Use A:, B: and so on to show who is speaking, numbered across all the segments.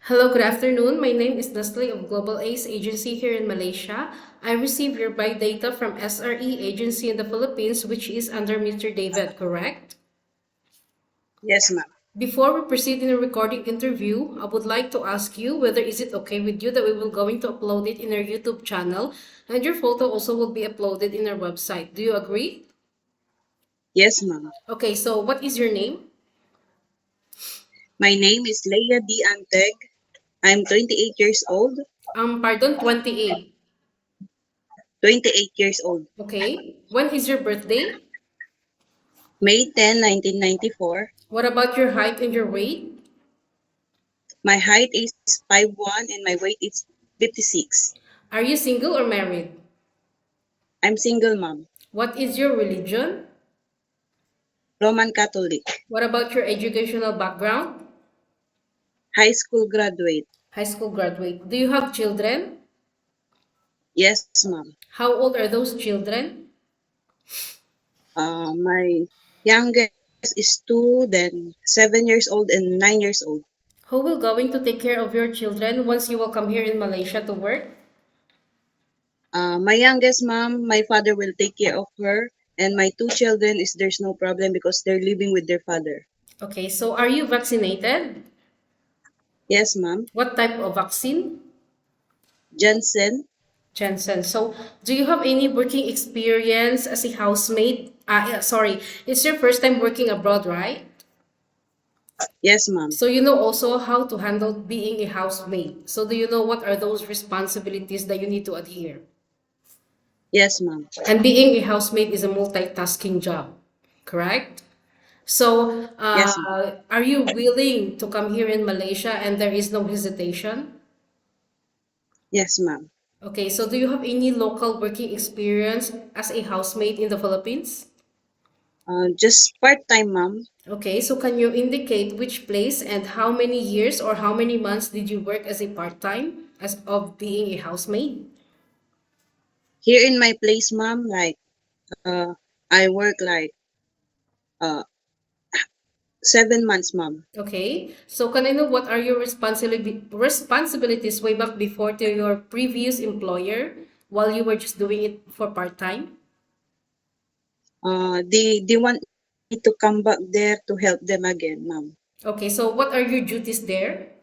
A: Hello, good afternoon. My name is Leslie of Global Ace Agency here in Malaysia. I received your buy data from SRE Agency in the Philippines, which is under Mr. David, correct?
B: Yes, ma'am.
A: Before we proceed in a recording interview, I would like to ask you whether is it okay with you that we will going to upload it in our YouTube channel and your photo also will be uploaded in our website. Do you agree?
B: Yes, ma'am.
A: Okay, so what is your name?
B: My name is Leah D. Anteg. I'm 28 years old.
A: Pardon, 28.
B: 28 years old.
A: Okay. When is your birthday?
B: May 10, 1994.
A: What about your height and your weight?
B: My height is 5'1" and my weight is 56.
A: Are you single or married?
B: I'm single, ma'am.
A: What is your religion?
B: Roman Catholic.
A: What about your educational background?
B: High school graduate.
A: High school graduate. Do you have children?
B: Yes, ma'am.
A: How old are those children?
B: My youngest is 2, then 7 years old and 9 years old.
A: Who will going to take care of your children once you will come here in Malaysia to work?
B: My youngest mom, my father will take care of her. And my 2 children is there's no problem because they're living with their father.
A: Okay, so are you vaccinated?
B: Yes, ma'am.
A: What type of vaccine?
B: Johnson.
A: Jensen. So, do you have any working experience as a housemaid? Yeah, sorry, it's your first time working abroad, right?
B: Yes, ma'am.
A: So you know also how to handle being a housemaid. So do you know what are those responsibilities that you need to adhere?
B: Yes, ma'am.
A: And being a housemaid is a multitasking job, correct? So
B: Yes, ma'am.
A: are you willing to come here in Malaysia and there is no hesitation?
B: Yes, ma'am.
A: Okay, so do you have any local working experience as a housemaid in the Philippines?
B: Just part-time, ma'am.
A: Okay, so can you indicate which place and how many years or how many months did you work as a part-time as of being a housemaid?
B: Here in my place, ma'am, like, uh, I work like, uh, 7 months, ma'am.
A: Okay, so can I know what are your responsibilities way back before to your previous employer while you were just doing it for part-time?
B: They want me to come back there to help them again, ma'am.
A: Okay, so what are your duties there?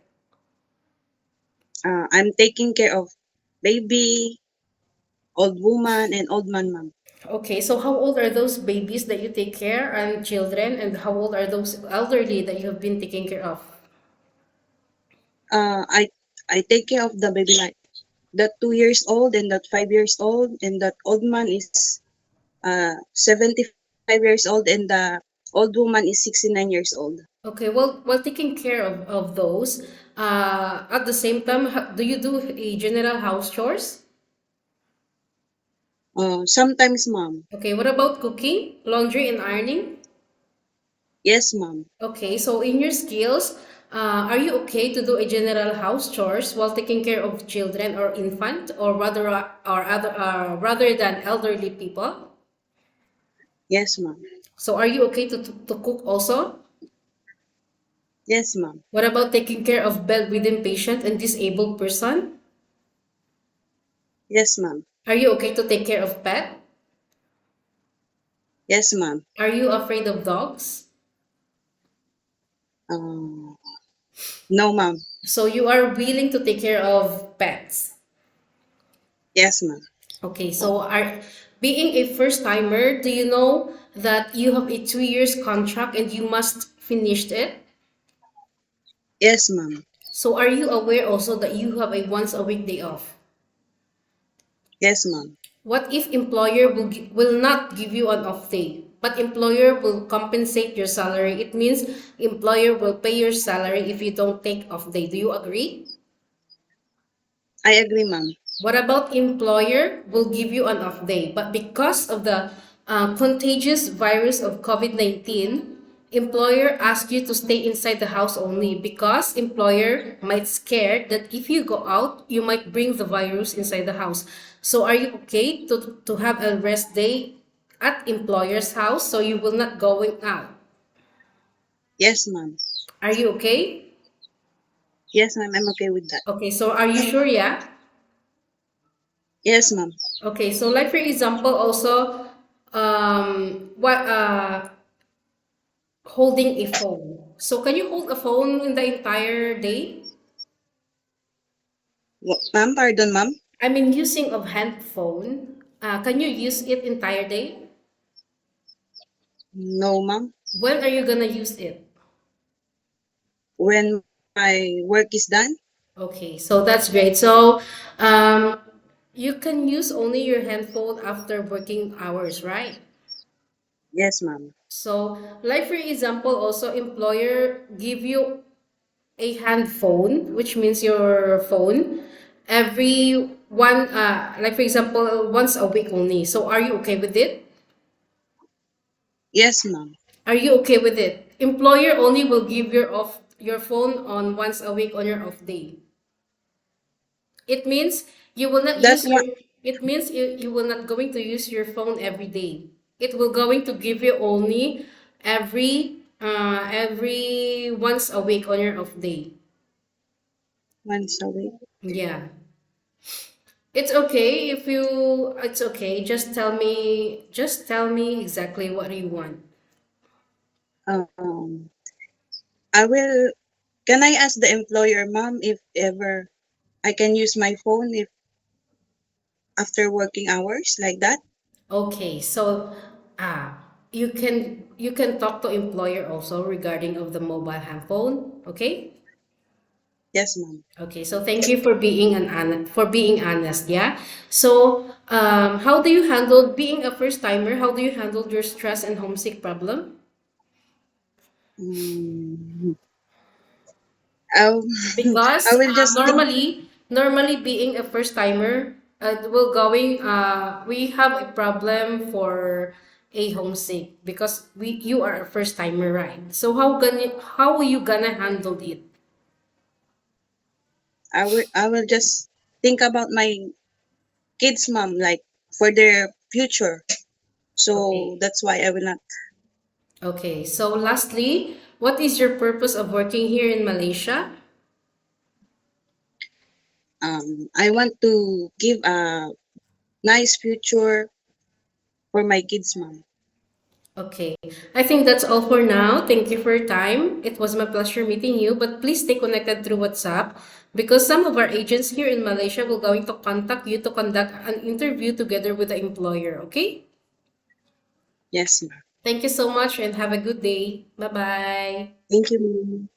B: I'm taking care of baby, old woman, and old man, ma'am.
A: Okay, so how old are those babies that you take care and children, and how old are those elderly that you have been taking care of?
B: Uh, I I take care of the baby like that 2 years old and that 5 years old, and that old man is 75 years old, and the old woman is 69 years old.
A: Okay, well, while taking care of those, at the same time, do you do a general house chores?
B: Sometimes, ma'am.
A: Okay, what about cooking, laundry, and ironing?
B: Yes, ma'am.
A: Okay, so in your skills, are you okay to do a general house chores while taking care of children or infant, or rather than elderly people?
B: Yes, ma'am.
A: So are you okay to cook also?
B: Yes, ma'am.
A: What about taking care of bedridden patient and disabled person?
B: Yes, ma'am.
A: Are you okay to take care of pet?
B: Yes, ma'am.
A: Are you afraid of dogs?
B: Uh, no, ma'am.
A: So you are willing to take care of pets.
B: Yes, ma'am.
A: Okay, so are being a first timer, do you know that you have a 2 years contract and you must finish it?
B: Yes, ma'am.
A: So are you aware also that you have a once a week day off?
B: Yes, ma'am.
A: What if employer will not give you an off day, but employer will compensate your salary? It means employer will pay your salary if you don't take off day. Do you agree?
B: I agree, ma'am.
A: What about employer will give you an off day, but because of the contagious virus of COVID-19, employer asks you to stay inside the house only because employer might scared that if you go out, you might bring the virus inside the house. So are you okay to have a rest day at employer's house so you will not going out?
B: Yes, ma'am.
A: Are you okay?
B: Yes, ma'am. I'm okay with that.
A: Okay, so are you sure? Yeah.
B: Yes, ma'am.
A: Okay, so like for example, also, what holding a phone. So can you hold a phone in the entire day?
B: Ma'am, pardon, ma'am.
A: I mean, using of handphone. Can you use it entire day?
B: No, ma'am.
A: When are you gonna use it?
B: When my work is done,
A: Okay, so that's great. So, um, you can use only your handphone after working hours, right?
B: yes, ma'am.
A: So, like for example, also employer give you a hand phone, which means your phone, every one, like for example, once a week only. So, are you okay with it?
B: Yes, ma'am.
A: Are you okay with it? Employer only will give your phone on once a week on your off day. It means you will not
B: That
A: use
B: one,
A: you will not going to use your phone every day. It will going to give you only every once a week on your off day.
B: once a week.
A: Yeah. It's okay if you it's okay. Just tell me exactly what you want.
B: Um, I will. Can I ask the employer, ma'am, if ever I can use my phone if after working hours like that?
A: Okay, so you can talk to employer also regarding of the mobile handphone, okay?
B: Yes, ma'am.
A: Okay, so thank you for being honest, yeah. So, how do you handle being a first timer? How do you handle your stress and homesick problem?
B: Mm, I'll, I
A: Because
B: will just think.
A: normally being a first timer, we have a problem for a homesick because you are a first timer, right? So how are you gonna handle it?
B: I will just think about my kids, ma'am, like for their future. So
A: Okay.
B: that's why I will not.
A: Okay. So lastly, what is your purpose of working here in Malaysia?
B: I want to give a nice future for my kids, ma'am.
A: Okay. I think that's all for now. Thank you for your time. It was my pleasure meeting you, but please stay connected through WhatsApp because some of our agents here in Malaysia will going to contact you to conduct an interview together with the employer, okay?
B: Yes, ma'am.
A: Thank you so much and have a good day. Bye-bye.
B: Thank you, ma'am.